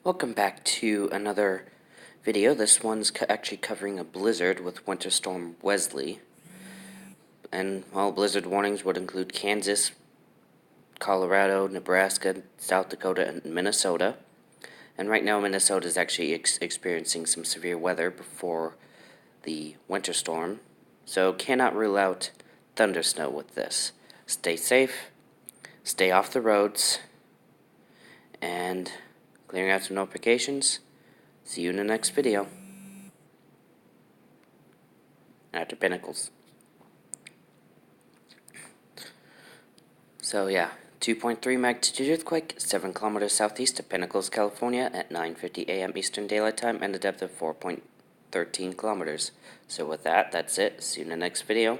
Welcome back to another video. This one's actually covering a blizzard with Winter Storm Wesley. And, well, blizzard warnings would include Kansas, Colorado, Nebraska, South Dakota, and Minnesota. And right now Minnesota is actually experiencing some severe weather before the winter storm. So cannot rule out thunder snow with this. Stay safe, stay off the roads, and clearing out some notifications. See you in the next video. After Pinnacles. So yeah, 2.3 magnitude earthquake, 7 kilometers southeast of Pinnacles, California at 9:50 a.m. Eastern Daylight Time and a depth of 4.13 kilometers. So with that, that's it. See you in the next video.